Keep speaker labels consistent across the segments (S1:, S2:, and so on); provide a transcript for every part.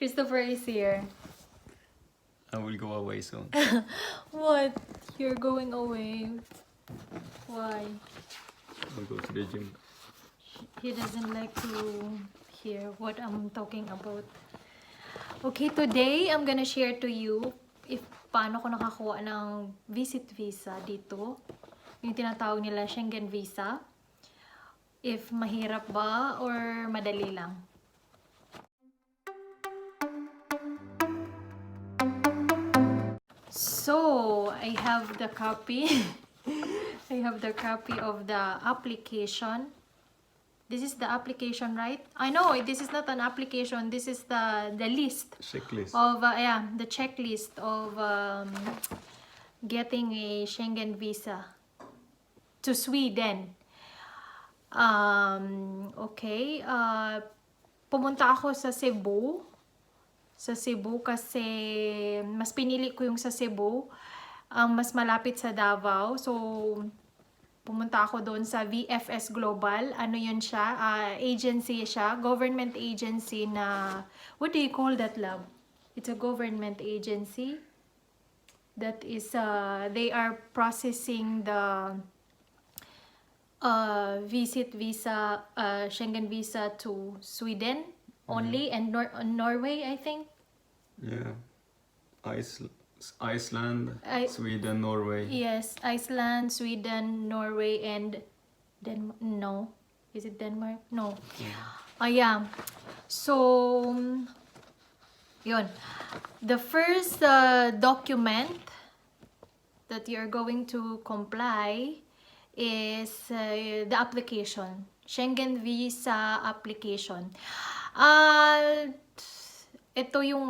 S1: Christopher is here.
S2: I will go away soon.
S1: What? You're going away? Why?
S2: I'll go to the gym.
S1: He doesn't like to hear what I'm talking about. Okay, today I'm gonna share to you if paano ko nakakuha ng visit visa dito. Yung tinatawag nila Schengen visa. If mahirap ba or madali lang. So, I have the copy. I have the copy of the application. This is the application, right? I know this is not an application. This is the list
S2: Checklist.
S1: of the checklist of getting a Schengen visa to Sweden. Okay. Pumunta ako sa Cebu. Sa Cebu kasi mas pinili ko yung sa Cebu. Mas malapit sa Davao. So, pumunta ako doon sa VFS Global. Ano yun siya? Agency siya. Government agency na... What do you call that, love? It's a government agency. That is... they are processing the... visit visa, Schengen visa to Sweden only, and Norway, I think.
S2: Yeah. Iceland, Sweden, Norway.
S1: Yes, Iceland, Sweden, Norway, and no. Is it Denmark? No. Yeah. So, yun. The first document that you're going to comply is the application. Schengen visa application. Ito yung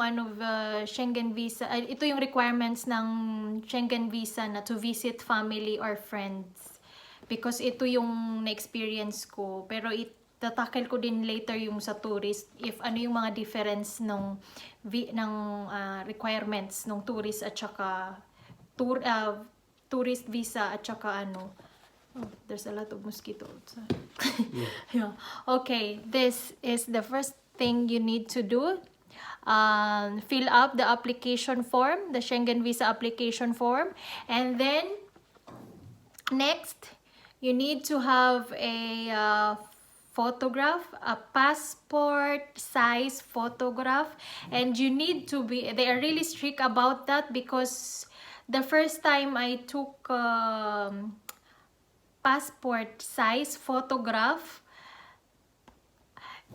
S1: Schengen visa, ito yung requirements ng Schengen visa na to visit family or friends. Because ito yung na-experience ko. Pero itatackle ko din later yung sa tourist if ano yung mga difference ng requirements ng tourist at saka tourist visa at saka oh, there's a lot of mosquito outside. Yeah. Okay, this is the first thing you need to do. Fill up the application form, the Schengen visa application form, and then next you need to have a photograph, a passport size photograph, and you need to be, they are really strict about that because the first time I took passport size photograph,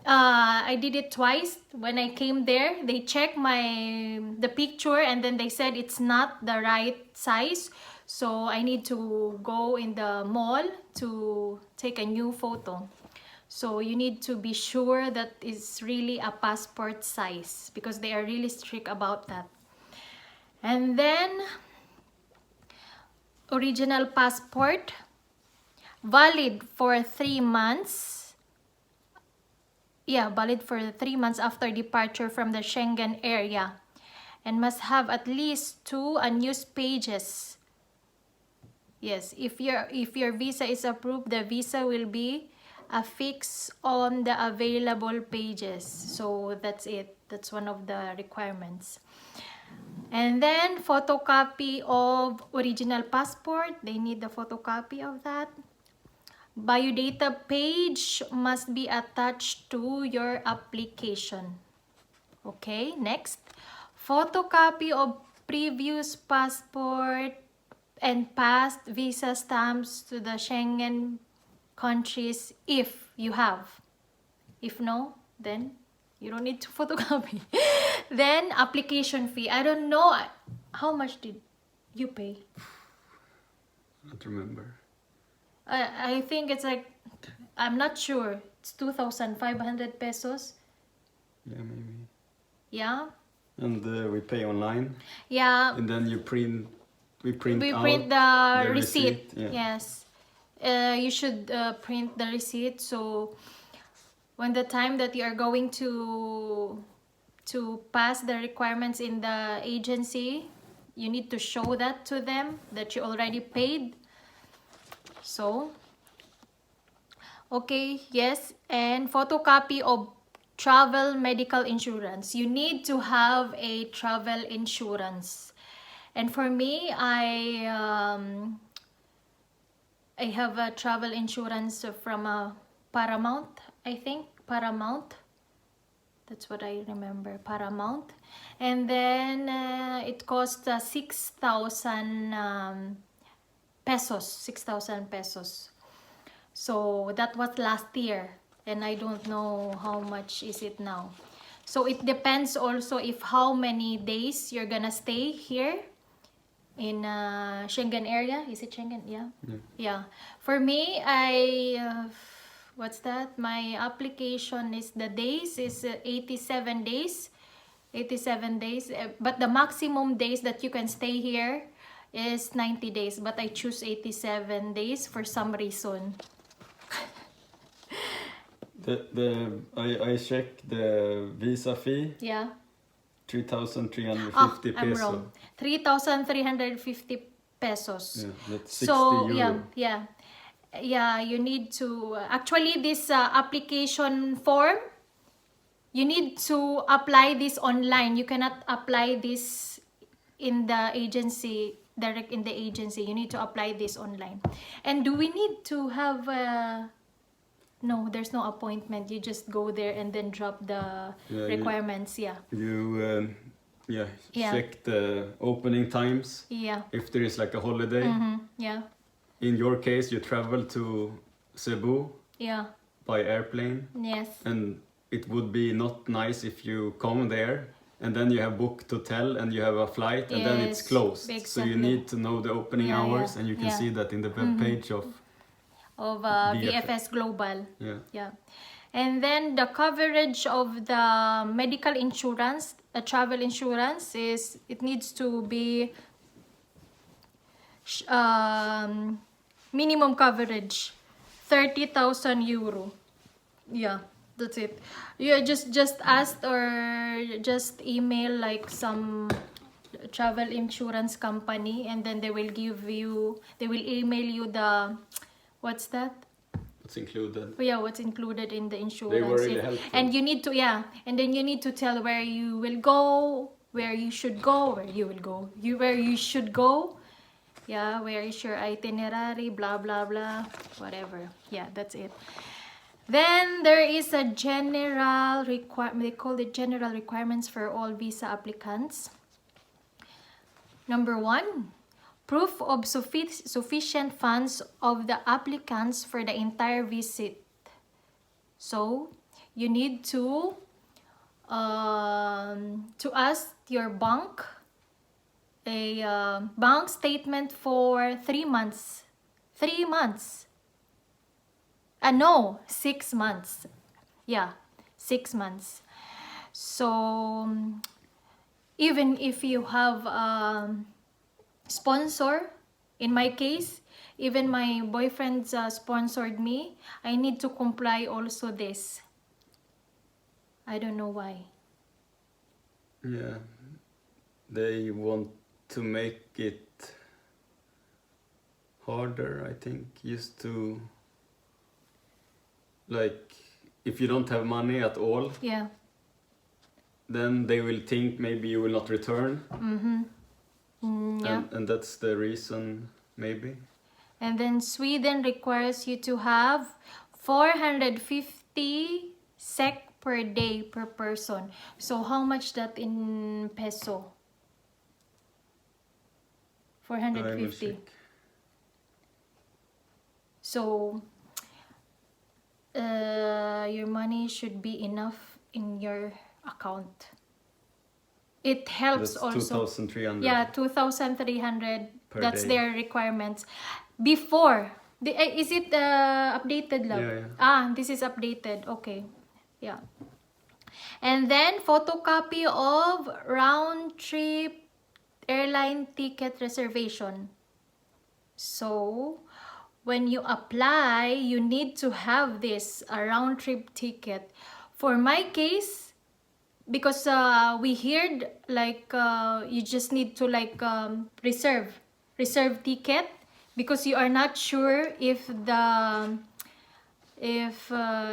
S1: I did it twice. When I came there, they checked the picture and then they said it's not the right size, so I need to go in the mall to take a new photo. So you need to be sure that it's really a passport size because they are really strict about that. And then original passport, valid for 3 months. Yeah, valid for 3 months after departure from the Schengen area, and must have at least 2 unused pages. Yes, if your visa is approved, the visa will be affixed on the available pages. So that's it. That's one of the requirements. And then photocopy of original passport. They need the photocopy of that. Biodata page must be attached to your application. Okay, next. Photocopy of previous passport and past visa stamps to the Schengen countries if you have. If no, then you don't need to photocopy. Then application fee. I don't know how much did you pay?
S2: I don't remember.
S1: I think it's like, I'm not sure. It's 2,500 pesos.
S2: Yeah, maybe.
S1: Yeah.
S2: And we pay online.
S1: Yeah.
S2: And then we print
S1: the
S2: out
S1: receipt.
S2: Yeah.
S1: Yes. You should print the receipt. So when the time that you are going to pass the requirements in the agency, you need to show that to them that you already paid. So, okay, yes, and photocopy of travel medical insurance. You need to have a travel insurance. And for me, I have a travel insurance from Paramount, I think. Paramount. That's what I remember. Paramount. And then it cost 6,000 pesos. 6,000 pesos. So that was last year. And I don't know how much is it now. So it depends also if how many days you're gonna stay here in Schengen area. Is it Schengen? Yeah. Yeah. For me, what's that? My application is the days is 87 days. 87 days. But the maximum days that you can stay here is 90 days. But I choose 87 days for some reason.
S2: I checked the visa fee.
S1: Yeah.
S2: 3,350
S1: I'm
S2: peso.
S1: wrong. 3,350 pesos.
S2: Yeah, that's 60
S1: so
S2: euro.
S1: yeah, you need to actually this application form, you need to apply this online. You cannot apply this in the agency, direct in the agency. You need to apply this online. And do we need to have no, there's no appointment. You just go there and then drop the requirements.
S2: You check the opening times.
S1: Yeah.
S2: If there is like a holiday.
S1: Yeah.
S2: In your case, you travel to Cebu.
S1: Yeah.
S2: By airplane.
S1: Yes.
S2: And it would be not nice if you come there and then you have booked hotel and you have a flight and then it's closed.
S1: Exactly.
S2: So you need to know the opening hours and you can see that in the web page of
S1: VFS Global.
S2: Yeah.
S1: And then the coverage of the medical insurance, travel insurance, is it needs to be minimum coverage 30,000 euro. Yeah, that's it. You just ask or just email like some travel insurance company, and then they will email you the what's that?
S2: What's included?
S1: Yeah, what's included in the insurance.
S2: They were really helpful.
S1: And you need to and then you need to tell where you will go, where you should go, where you will go, where you should go. Yeah, where is your itinerary, blah blah blah, whatever. Yeah, that's it. Then there is a general requirement. They call it general requirements for all visa applicants. Number 1, proof of sufficient funds of the applicants for the entire visit. So you need to ask your bank a bank statement for 3 months. 3 months. No, 6 months. Yeah, 6 months. So even if you have sponsor, in my case, even my boyfriend sponsored me, I need to comply also this. I don't know why.
S2: Yeah, they want to make it harder, I think, just to, like, if you don't have money at all,
S1: yeah,
S2: then they will think maybe you will not return.
S1: Yeah.
S2: And that's the reason, maybe.
S1: And then Sweden requires you to have 450 SEK per day per person. So how much that in peso? 450. So your money should be enough in your account. It helps.
S2: That's
S1: also
S2: 2,300.
S1: Yeah, 2,300. That's
S2: day.
S1: their requirements. Before is it updated, love?
S2: Yeah.
S1: This is updated. Okay. Yeah. And then photocopy of round trip airline ticket reservation. So when you apply, you need to have this, a round trip ticket. For my case, because we heard like you just need to like reserve ticket, because you are not sure if the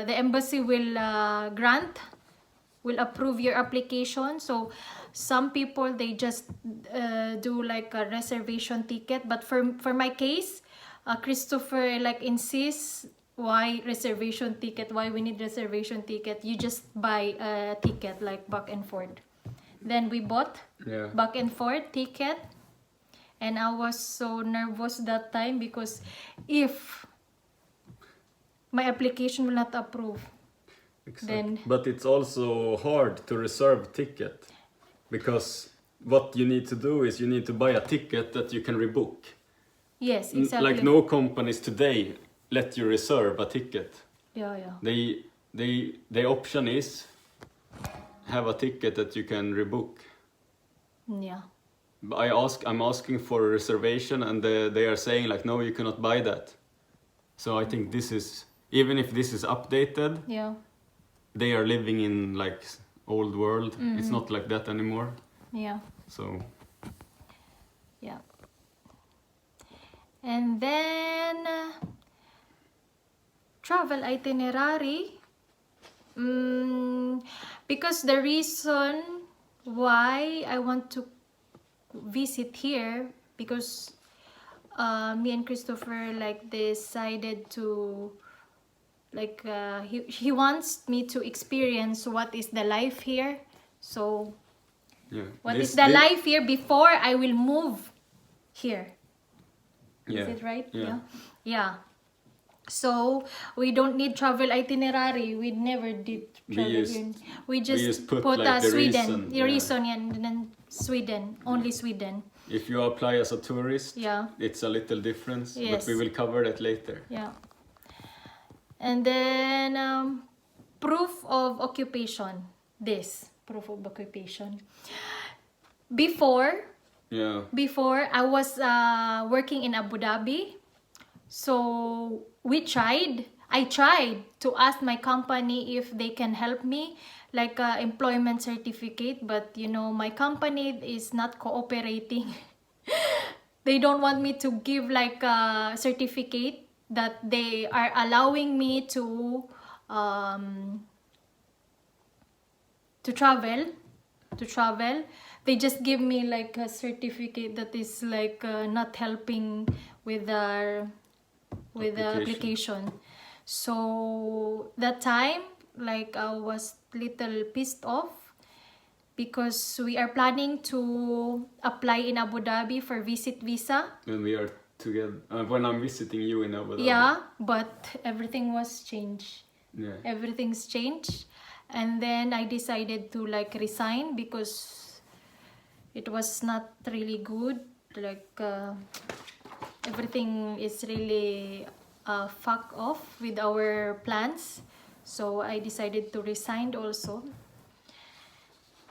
S1: embassy will grant will approve your application. So some people, they just do like a reservation ticket, but for my case, Christopher like insists, why reservation ticket, why we need reservation ticket. You just buy a ticket like back and forth. Then we bought back and forth ticket, and I was so nervous that time because if my application will not approve, then
S2: but it's also hard to reserve ticket, because what you need to do is you need to buy a ticket that you can rebook.
S1: Yes, exactly.
S2: Like no companies today let you reserve a ticket.
S1: Yeah, yeah.
S2: The option is have a ticket that you can rebook.
S1: Yeah.
S2: I'm asking for a reservation, and they are saying like, no, you cannot buy that. So I think this is, even if this is updated,
S1: Yeah.
S2: they are living in like old world. It's not like that anymore.
S1: Yeah.
S2: So
S1: Yeah. And then travel itinerary. Because the reason why I want to visit here, because me and Christopher like decided to like he wants me to experience what is the life here. So
S2: yeah,
S1: what is the life here before I will move here.
S2: Yeah.
S1: Is it right?
S2: Yeah.
S1: Yeah. So we don't need travel itinerary. We never did travel. We just put
S2: like the
S1: Sweden.
S2: reason,
S1: The reason, and then Sweden. Only Sweden.
S2: If you apply as a tourist,
S1: Yeah.
S2: it's a little difference,
S1: Yes.
S2: but we will cover that later.
S1: Yeah. And then proof of occupation. This proof of occupation. Before I was working in Abu Dhabi. So I tried to ask my company if they can help me, like employment certificate, but you know, my company is not cooperating. They don't want me to give like a certificate that they are allowing me to travel. They just give me like a certificate that is like not helping with the application. So that time, like I was little pissed off because we are planning to apply in Abu Dhabi for visit visa.
S2: When we are together, when I'm visiting you in Abu Dhabi.
S1: Yeah, but everything was changed.
S2: Yeah.
S1: Everything's changed, and then I decided to like resign because it was not really good. Like everything is really fuck off with our plans. So I decided to resign also.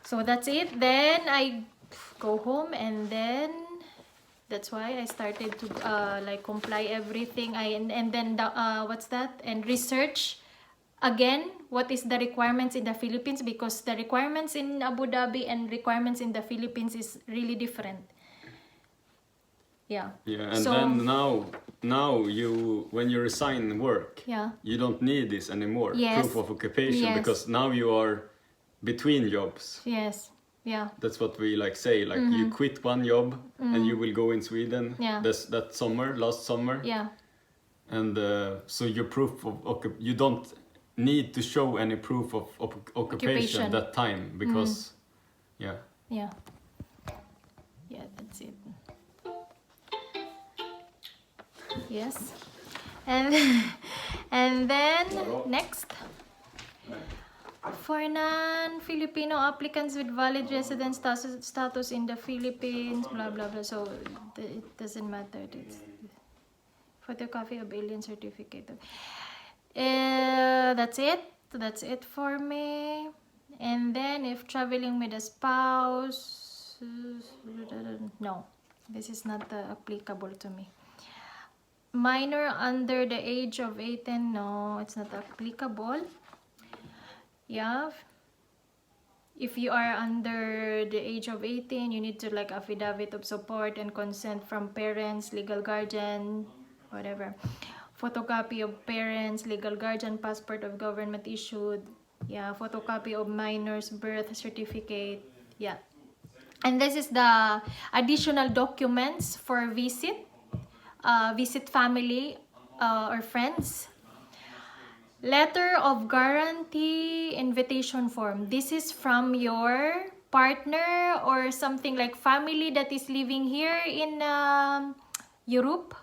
S1: So that's it. Then I go home, and then that's why I started to like comply everything. And then what's that? And research again what is the requirements in the Philippines, because the requirements in Abu Dhabi and requirements in the Philippines is really different. Yeah.
S2: Yeah, and then now you, when you resign work, you don't need this anymore.
S1: Yes.
S2: Proof of occupation,
S1: Yes.
S2: because now you are between jobs.
S1: Yes. Yeah.
S2: That's what we like say. Like you quit one job and you will go in Sweden.
S1: Yeah.
S2: That summer, last summer.
S1: Yeah.
S2: And so your proof of you don't need to show any proof of occupation that time, because yeah.
S1: Yeah. Yeah, that's it. Yes. And then next, for non-Filipino applicants with valid residence status in the Philippines, blah blah blah. So it doesn't matter. It's photocopy of alien certificate. That's it. That's it for me. And then if traveling with a spouse, no, this is not applicable to me. Minor under the age of 18, no, it's not applicable. Yeah, if you are under the age of 18, you need to like affidavit of support and consent from parents, legal guardian, whatever. Photocopy of parents, legal guardian, passport of government issued, Yeah, photocopy of minor's birth certificate. Yeah. And this is the additional documents for visit. Visit family or friends. Letter of guarantee invitation form. This is from your partner or something like family that is living here in Europe,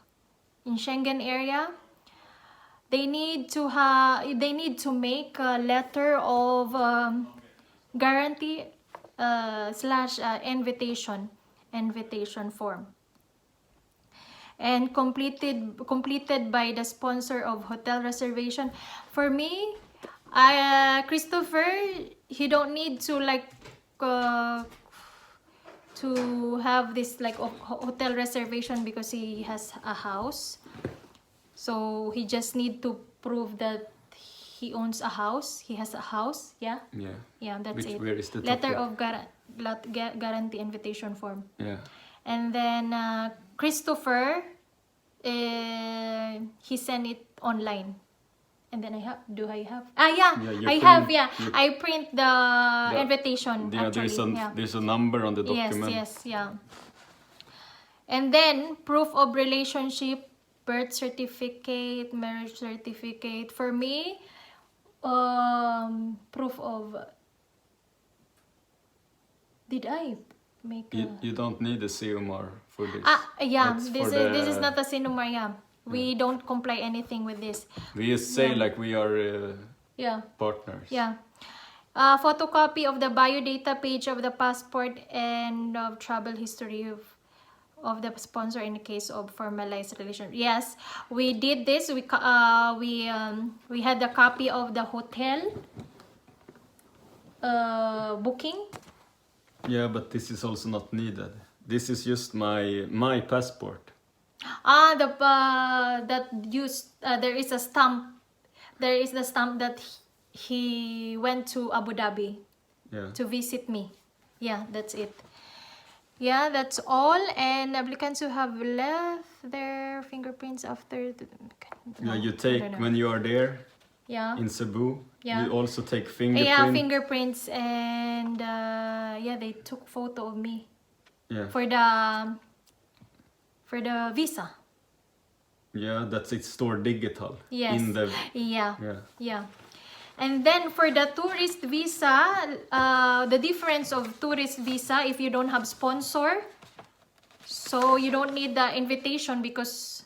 S1: in Schengen area. They need to make a letter of guarantee slash invitation form, and completed by the sponsor of hotel reservation. For me, Christopher, he don't need to like to have this like hotel reservation because he has a house. So he just need to prove that he owns a house. He has a house. Yeah. Yeah, that's it.
S2: Where is the
S1: letter
S2: topic?
S1: of guarantee invitation form.
S2: Yeah.
S1: And then Christopher, he sent it online. And then I have. I have. Yeah, I print the invitation.
S2: Yeah,
S1: actually.
S2: there's a number on the document.
S1: Yes. Yeah. And then proof of relationship, birth certificate, marriage certificate. For me, proof of. Did I make?
S2: You don't need a CMR for this.
S1: Yeah.
S2: That's
S1: This is not a sinumar. Yeah. We don't comply anything with this.
S2: We just say like we are partners.
S1: Yeah. Photocopy of the biodata page of the passport and of travel history of the sponsor in the case of formalized relation. Yes, we did this. We had the copy of the hotel booking.
S2: Yeah, but this is also not needed. This is just my passport.
S1: There is a stamp. There is the stamp that he went to Abu Dhabi to visit me. Yeah, that's it. Yeah, that's all. And applicants who have left their fingerprints after
S2: You take when you are there.
S1: Yeah.
S2: In Cebu.
S1: Yeah.
S2: You also take fingerprints.
S1: Yeah, fingerprints, and they took photo of me.
S2: Yeah.
S1: For the visa.
S2: Yeah, that's it stored digital.
S1: Yes.
S2: In the
S1: Yeah. And then for the tourist visa, the difference of tourist visa, if you don't have sponsor, so you don't need the invitation because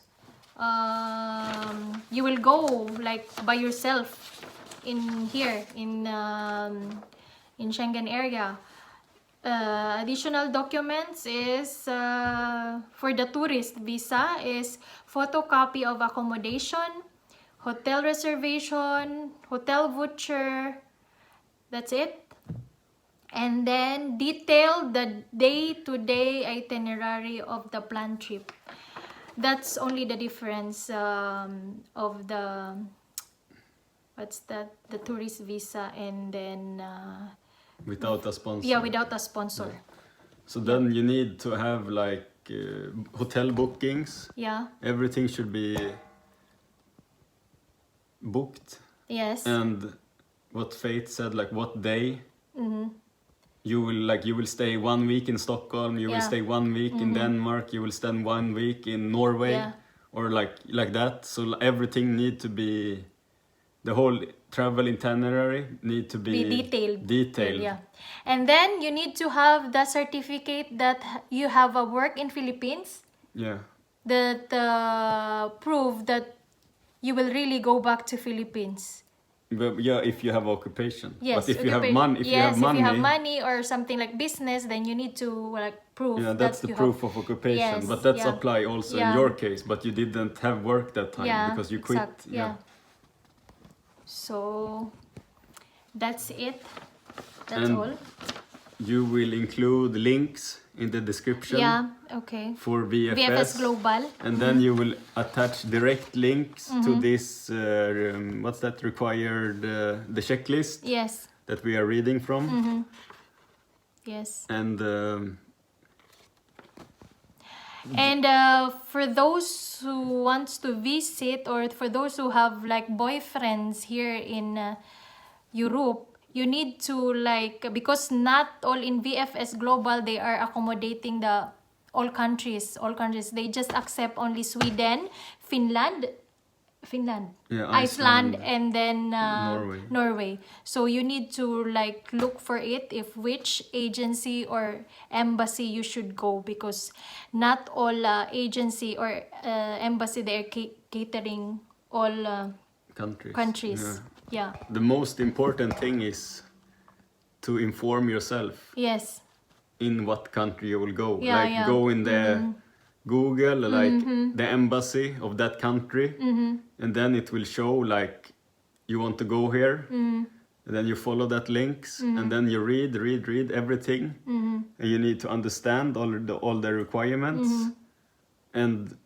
S1: you will go like by yourself in here in Schengen area. Additional documents is for the tourist visa is photocopy of accommodation, hotel reservation, hotel voucher. That's it. And then detail the day-to-day itinerary of the planned trip. That's only the difference of the the tourist visa, and then
S2: without a sponsor.
S1: Yeah, without a sponsor.
S2: Yeah. So then you need to have like hotel bookings.
S1: Yeah.
S2: Everything should be booked.
S1: Yes.
S2: And what Faith said, like what day. You will stay 1 week in Stockholm. You will stay 1 week in Denmark. You will spend 1 week in Norway, or like that. So everything need to be. The whole travel itinerary need to be detailed.
S1: Yeah. And then you need to have the certificate that you have a work in Philippines.
S2: Yeah.
S1: That prove that you will really go back to Philippines.
S2: But yeah, if you have occupation.
S1: Yes.
S2: But if you have money, if you have
S1: money or something like business, then you need to like prove.
S2: Yeah, that's
S1: that
S2: the proof of occupation.
S1: Yes,
S2: but that's apply also in your case. But you didn't have work that time because you quit.
S1: Yeah. So that's it. That's all.
S2: You will include links in the description.
S1: Yeah, okay.
S2: For VFS
S1: Global.
S2: And then you will attach direct links to this what's that required the checklist.
S1: Yes.
S2: That we are reading from.
S1: Yes.
S2: And
S1: for those who wants to visit, or for those who have like boyfriends here in Europe, you need to like, because not all in VFS Global, they are accommodating the all countries. They just accept only Sweden, Finland,
S2: Yeah,
S1: Iceland,
S2: Iceland,
S1: and then
S2: Norway.
S1: So you need to like look for it if which agency or embassy you should go, because not all agency or embassy, they're catering all countries. Yeah.
S2: The most important thing is to inform yourself
S1: Yes.
S2: in what country you will go.
S1: Yeah,
S2: Like
S1: yeah.
S2: go in the Google, like the embassy of that country, and then it will show like you want to go here. And then you follow that links, and then you read everything, and you need to understand all the requirements. And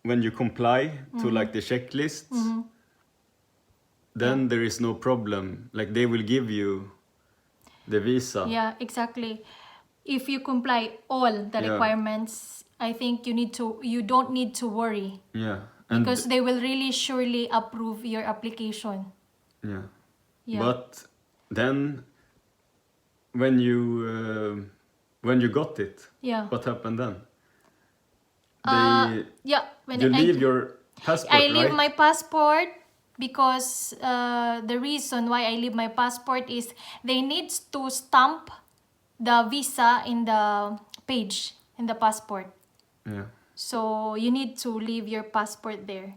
S2: when you comply to like the checklists, then there is no problem. Like they will give you the visa.
S1: Yeah, exactly. If you comply all the requirements, I think you don't need to worry.
S2: Yeah. And
S1: Because they will really surely approve your application.
S2: yeah.
S1: Yeah.
S2: But then when you got it,
S1: Yeah.
S2: what happened then?
S1: Yeah. When
S2: You leave your passport,
S1: I leave
S2: right?
S1: my passport because the reason why I leave my passport is they need to stamp the visa in the page in the passport.
S2: Yeah.
S1: So you need to leave your passport there.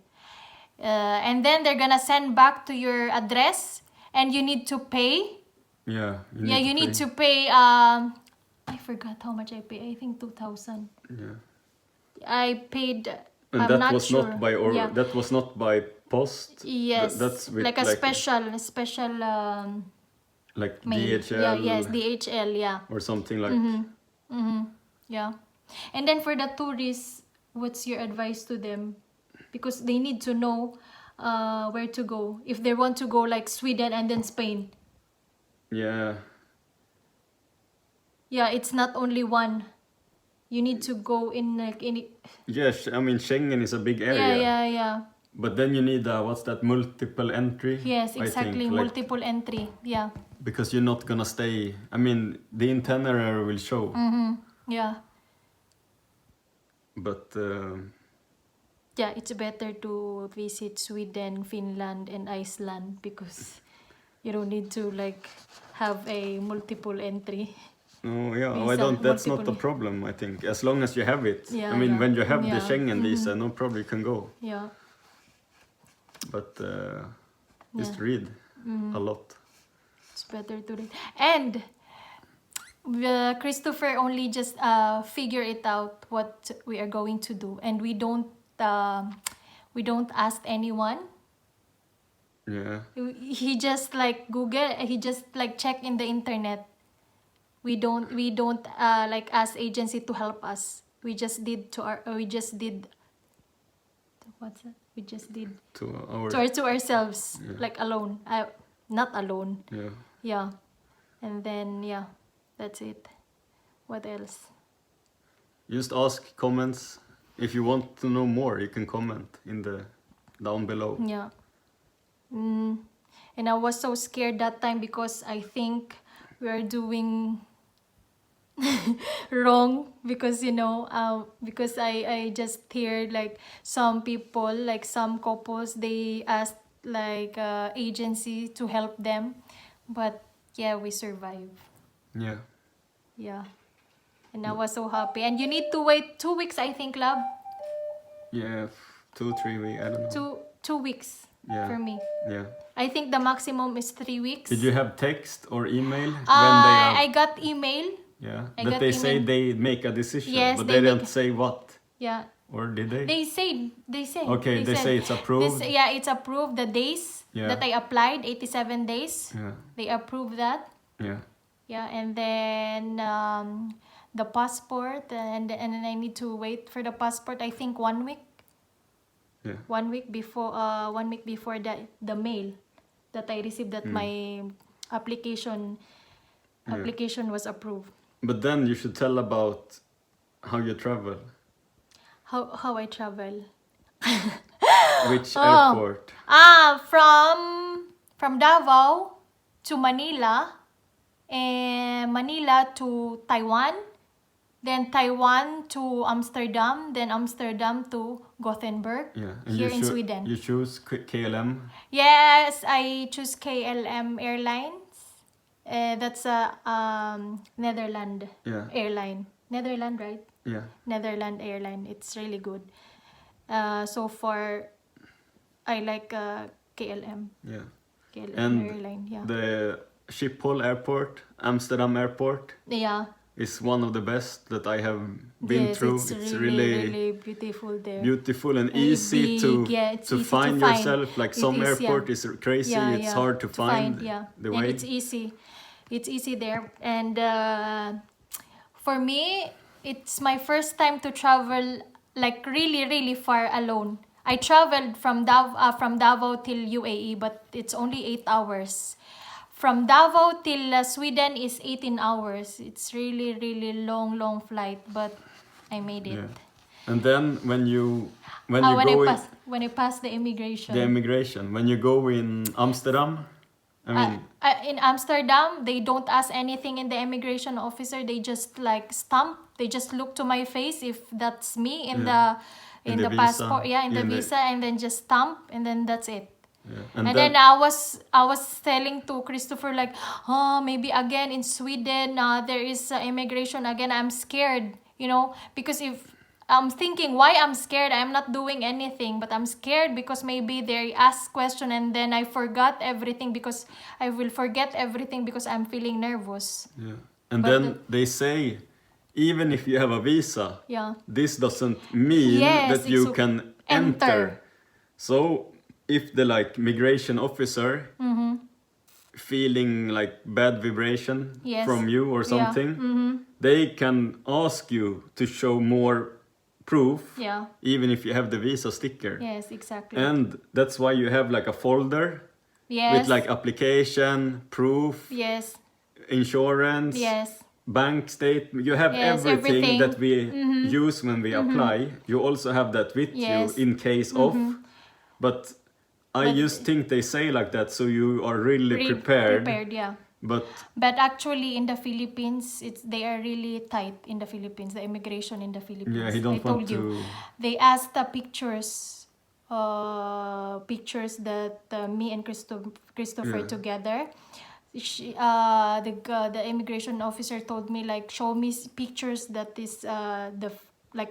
S1: And then they're gonna send back to your address, and you need to pay.
S2: Yeah.
S1: You need to pay. I forgot how much I pay. I think 2,000.
S2: Yeah.
S1: I paid.
S2: And
S1: I'm
S2: that
S1: not
S2: was
S1: sure.
S2: not by that was not by post.
S1: Yes,
S2: That's with
S1: like a special.
S2: like
S1: Mail.
S2: DHL.
S1: Yeah, yes, DHL. Yeah.
S2: Or something like.
S1: Yeah. And then for the tourists, what's your advice to them? Because they need to know where to go. If they want to go like Sweden and then Spain.
S2: Yeah.
S1: Yeah, it's not only one. You need to go in like any.
S2: Yes, I mean Schengen is a big area.
S1: Yeah.
S2: But then you need what's that, multiple entry?
S1: Yes,
S2: I
S1: exactly.
S2: think, like,
S1: Multiple entry. Yeah.
S2: because you're not gonna stay. I mean, the itinerary will show.
S1: Yeah.
S2: But
S1: Yeah, it's better to visit Sweden, Finland, and Iceland because you don't need to like have a multiple entry.
S2: oh yeah,
S1: Visa,
S2: I don't. That's not the
S1: multiple.
S2: problem. I think as long as you have it.
S1: Yeah,
S2: I mean,
S1: yeah.
S2: when you have the
S1: Yeah.
S2: Schengen visa, no problem, you can go.
S1: Yeah.
S2: But just read a lot.
S1: It's better to read. And Christopher only just figure it out what we are going to do, and we don't ask anyone.
S2: Yeah.
S1: He just like Google. He just like check in the internet. We don't like ask agency to help us. We just did what's that? We just did to ourselves, like alone. Not alone.
S2: Yeah.
S1: Yeah. And then yeah, that's it. What else?
S2: Just ask comments. If you want to know more, you can comment in the down below.
S1: Yeah. And I was so scared that time because I think we are doing wrong because because I just heard like some people, like some couples, they asked like agency to help them, but yeah, we survived.
S2: Yeah.
S1: Yeah. And I was so happy. And you need to wait 2 weeks, I think, love.
S2: Yeah, 2-3 weeks. I don't know.
S1: 2 weeks for me.
S2: Yeah.
S1: I think the maximum is 3 weeks.
S2: Did you have text or email when they
S1: I got email.
S2: Yeah.
S1: I
S2: That
S1: got
S2: they say
S1: email.
S2: they make a decision,
S1: Yes,
S2: but
S1: they
S2: they
S1: make
S2: didn't say what.
S1: Yeah.
S2: Or did they?
S1: They say.
S2: Okay, they
S1: said,
S2: say it's approved.
S1: Yeah, it's approved. The days that I applied, 87 days.
S2: Yeah.
S1: They approved that.
S2: Yeah.
S1: Yeah, and then the passport, and then I need to wait for the passport. I think 1 week.
S2: Yeah.
S1: 1 week before. 1 week before the mail that I received that my application was approved.
S2: But then you should tell about how you travel.
S1: How I travel.
S2: Which airport?
S1: From Davao to Manila, and Manila to Taiwan, then Taiwan to Amsterdam, then Amsterdam to Gothenburg,
S2: Yeah. And
S1: here in Sweden.
S2: You choose KLM.
S1: Yes, I choose KLM Airlines. That's a Netherlands airline. Netherlands, right?
S2: Yeah.
S1: Netherlands airline. It's really good. So far, I like KLM.
S2: Yeah.
S1: KLM
S2: And
S1: airline. Yeah.
S2: the Schiphol Airport, Amsterdam Airport,
S1: Yeah.
S2: is one of the best that I have been through.
S1: It's really beautiful there.
S2: Beautiful and
S1: And
S2: easy
S1: big,
S2: to
S1: yeah, it's easy to
S2: find
S1: find.
S2: yourself. Like
S1: It
S2: some
S1: is,
S2: airport is crazy.
S1: Yeah,
S2: it's hard to find
S1: yeah.
S2: the
S1: And
S2: way.
S1: it's easy. It's easy there. And for me, it's my first time to travel like really far alone. I traveled from Davao till UAE, but it's only 8 hours. From Davao till Sweden is 18 hours. It's really long flight, but I made it.
S2: Yeah. And then when
S1: I pass the immigration.
S2: when you go in Amsterdam, I mean,
S1: in Amsterdam, they don't ask anything in the immigration officer. They just like stamp. They just look to my face if that's me in the
S2: visa.
S1: passport, in the visa, and then just stamp, and then that's it.
S2: Yeah.
S1: And then I was telling to Christopher like, maybe again in Sweden there is immigration again. I'm scared, because if I'm thinking why I'm scared, I'm not doing anything, but I'm scared because maybe they ask question and then I forgot everything because I will forget everything because I'm feeling nervous.
S2: Yeah. And
S1: But
S2: then they say, even if you have a visa, this doesn't mean that you can enter. So if the migration officer feeling like bad vibration from you or something, they can ask you to show more proof, even if you have the visa sticker.
S1: Yes, exactly.
S2: And that's why you have like a folder with like application, proof, insurance, bank statement. You have everything that we use when we apply. You also have that with you in case of. But I just think they say like that so you are really prepared. But
S1: actually in the Philippines, they are really tight in the Philippines, the immigration in the Philippines.
S2: Yeah, he don't want to.
S1: They asked the pictures that me and Christopher together. The immigration officer told me like show me pictures that is the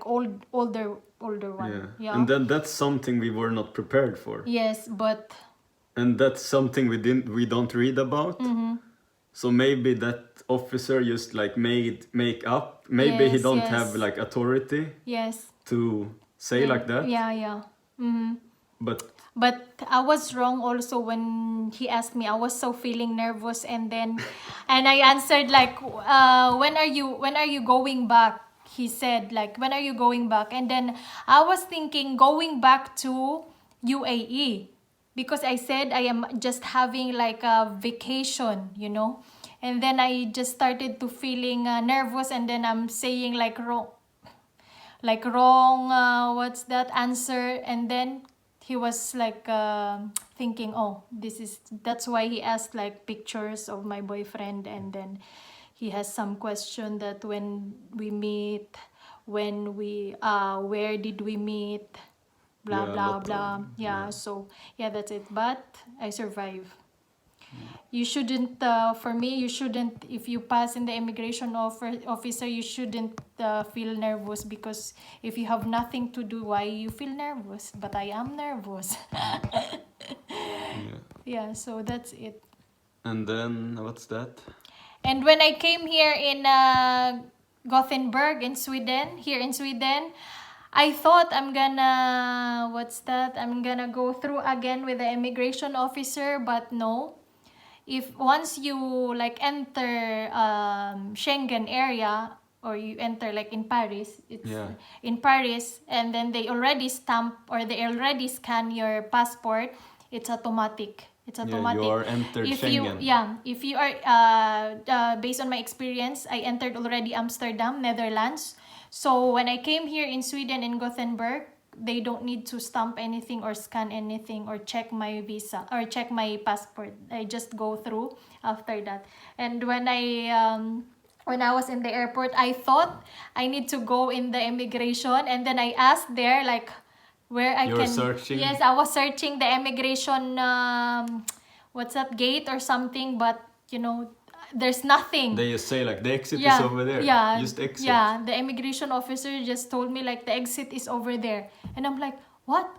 S1: older one.
S2: Yeah. And then that's something we were not prepared for.
S1: Yes, but.
S2: And that's something we don't read about. So maybe that officer just like make up. Maybe he don't have like authority. To say like that. But
S1: I was wrong also when he asked me. I was so feeling nervous and I answered like when are you going back? He said like when are you going back? And then I was thinking going back to UAE. Because I said I am just having like a vacation, and then I just started to feeling nervous, and then I'm saying like wrong, what's that answer? And then he was like thinking, that's why he asked like pictures of my boyfriend, and then he has some question that when we meet, where did we meet? Blah blah. So that's it. But I survive. You shouldn't for me you shouldn't, if you pass in the immigration officer, you shouldn't feel nervous, because if you have nothing to do, why you feel nervous? But I am nervous. So that's it.
S2: And then what's that?
S1: And when I came here in Gothenburg in Sweden, I thought I'm gonna go through again with the immigration officer, but no. If once you like enter Schengen area, or you enter like in Paris, in Paris, and then they already stamp or they already scan your passport, it's automatic. It's automatic.
S2: You are entered Schengen.
S1: If you are based on my experience, I entered already Amsterdam, Netherlands. So when I came here in Sweden, in Gothenburg, they don't need to stamp anything or scan anything or check my visa or check my passport. I just go through after that. And when I was in the airport, I thought I need to go in the immigration, and then I asked there like where I
S2: You're
S1: can.
S2: searching?
S1: Yes, I was searching the immigration what's that, gate or something, but you know, there's nothing.
S2: They just say like the exit is over there.
S1: Yeah,
S2: Just exit.
S1: yeah. The immigration officer just told me like the exit is over there, and I'm like, what?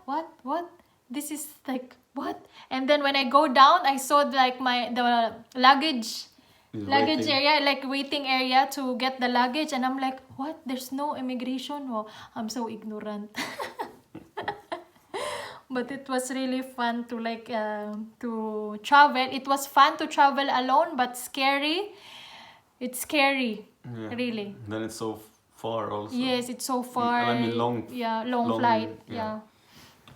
S1: This is like what? And then when I go down, I saw like the luggage
S2: Waiting.
S1: area, like waiting area to get the luggage, and I'm like, what? There's no immigration. Oh, I'm so ignorant. But it was really fun to like to travel. It was fun to travel alone, but scary. It's scary,
S2: Yeah.
S1: really.
S2: Then it's so far also.
S1: Yes, it's so far.
S2: I mean long
S1: flight.
S2: yeah.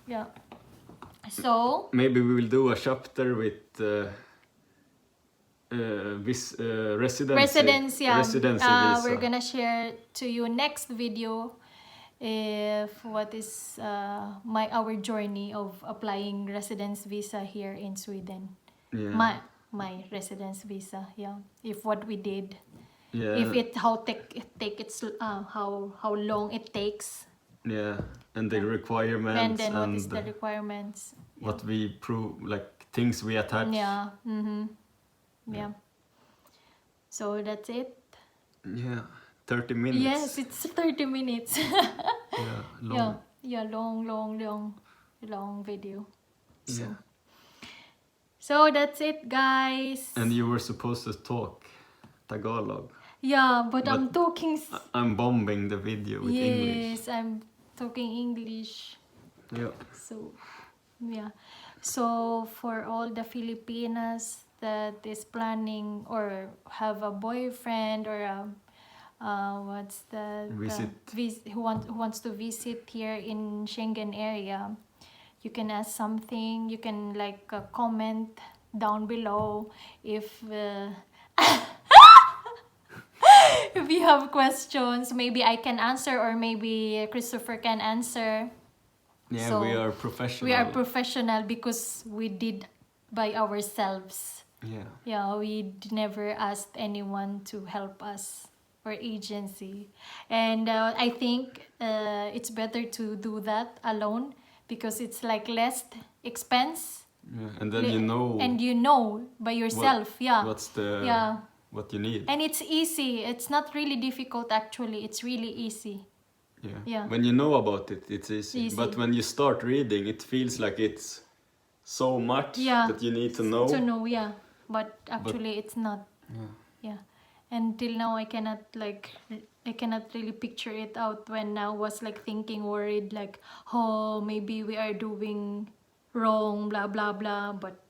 S1: Yeah. So
S2: Maybe we will do a chapter with residency visa.
S1: we're gonna share to you next video if what is our journey of applying residence visa here in Sweden.
S2: Yeah.
S1: My residence visa, yeah. If what we did,
S2: Yeah.
S1: if it how long it takes,
S2: Yeah, and the requirements
S1: and then what is the requirements.
S2: what we prove, like things we attach.
S1: Yeah. Yeah. So that's it.
S2: Yeah, 30 minutes.
S1: Yes, it's 30 minutes.
S2: Yeah, long.
S1: Yeah, long video. So.
S2: Yeah.
S1: So that's it, guys.
S2: And you were supposed to talk Tagalog.
S1: Yeah, but I'm talking.
S2: I'm bombing the video with English.
S1: Yes, I'm talking English.
S2: Yeah.
S1: So, yeah. So for all the Filipinas that is planning or have a boyfriend or what's the who wants to visit here in Schengen area, you can ask something. You can like comment down below if if you have questions. Maybe I can answer, or maybe Christopher can answer.
S2: Yeah,
S1: So,
S2: we are professional.
S1: We are professional because we did by ourselves.
S2: Yeah.
S1: Yeah, we never asked anyone to help us or agency. And I think it's better to do that alone because it's like less expense.
S2: Yeah. And then you know.
S1: And you know by yourself.
S2: What's the.
S1: Yeah.
S2: What you need.
S1: And it's easy. It's not really difficult actually. It's really easy. Yeah.
S2: When you know about it, it's easy. But when you start reading, it feels like it's so much that you need to know.
S1: To know, yeah. But actually, it's not. Yeah. Until now, I cannot really picture it out when I was like thinking, worried, like, oh, maybe we are doing wrong, blah, blah, blah. But.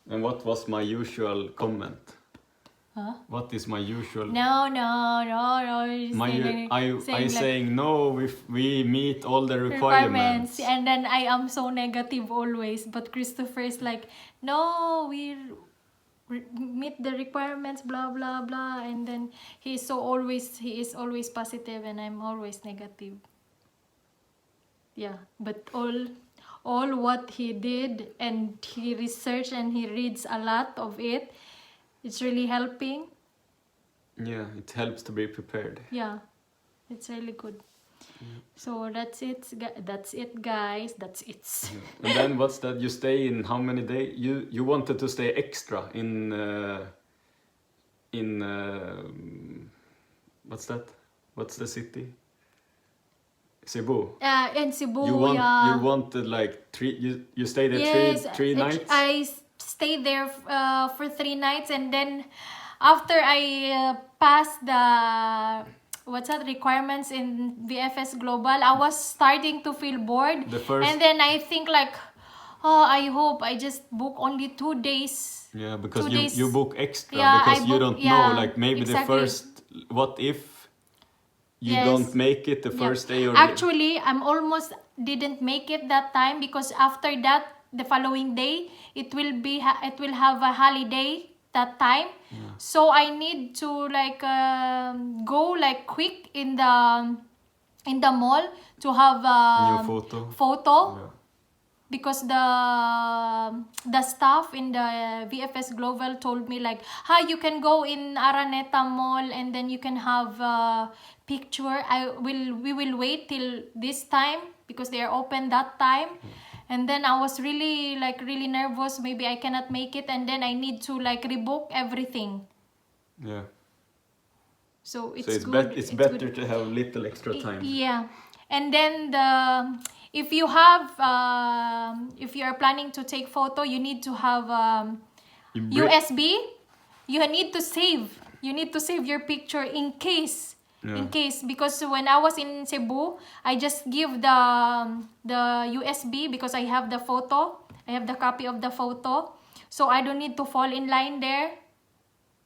S2: And what was my usual comment?
S1: Huh?
S2: What is my usual?
S1: No.
S2: Saying no if we meet all the requirements.
S1: And then I am so negative always. But Christopher is like, no, we meet the requirements, blah blah blah. And then he is always positive, and I'm always negative. Yeah, but all what he did, and he researched and he reads a lot of it. It's really helping.
S2: Yeah, it helps to be prepared.
S1: Yeah, it's really good. So that's it, guys. That's it.
S2: Yeah. And then what's that? You stay in how many days? You wanted to stay extra in what's that? What's the city? Cebu.
S1: In Cebu,
S2: You wanted like three. You stayed there three nights.
S1: I stayed there for 3 nights, and then after I passed the requirements in VFS Global, I was starting to feel bored. And then I think like, oh, I hope I just book only 2 days.
S2: Yeah, because
S1: 2 days.
S2: you book extra because you don't know, like maybe
S1: exactly.
S2: the first. What if you don't make it the first day? Or
S1: actually, I'm almost didn't make it that time because after that, the following day, it will have a holiday that time. So I need to like go like quick in the in the mall to have
S2: New
S1: photo.
S2: Yeah.
S1: Because the staff in the VFS Global told me like, hi, you can go in Araneta Mall and then you can have a picture. We will wait till this time because they are open that time. And then I was really nervous. Maybe I cannot make it, and then I need to like rebook everything.
S2: Yeah.
S1: So it's
S2: it's
S1: good.
S2: it's better to have little extra time.
S1: Yeah. And then if you are planning to take photo, you need to have USB. You need to save your picture in case. In case, because when I was in Cebu, I just give the USB because I have the photo. I have the copy of the photo. So I don't need to fall in line there.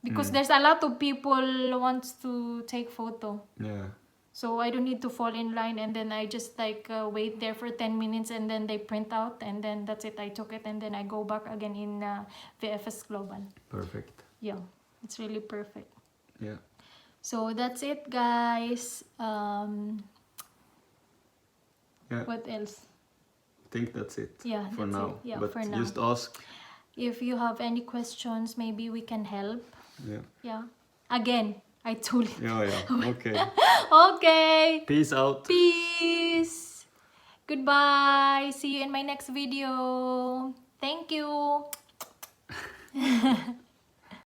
S1: Because there's a lot of people wants to take photo.
S2: Yeah.
S1: So I don't need to fall in line, and then I just like wait there for 10 minutes, and then they print out, and then that's it. I took it, and then I go back again in VFS Global.
S2: Perfect.
S1: Yeah, it's really perfect.
S2: Yeah.
S1: So that's it, guys.
S2: Yeah.
S1: What else?
S2: I think that's it.
S1: Yeah,
S2: for
S1: that's
S2: now.
S1: it. Yeah,
S2: but
S1: for now.
S2: just ask.
S1: If you have any questions, maybe we can help.
S2: Yeah.
S1: Yeah. Again, I told you.
S2: Yeah. Okay.
S1: Okay.
S2: Peace out.
S1: Peace. Goodbye. See you in my next video. Thank you.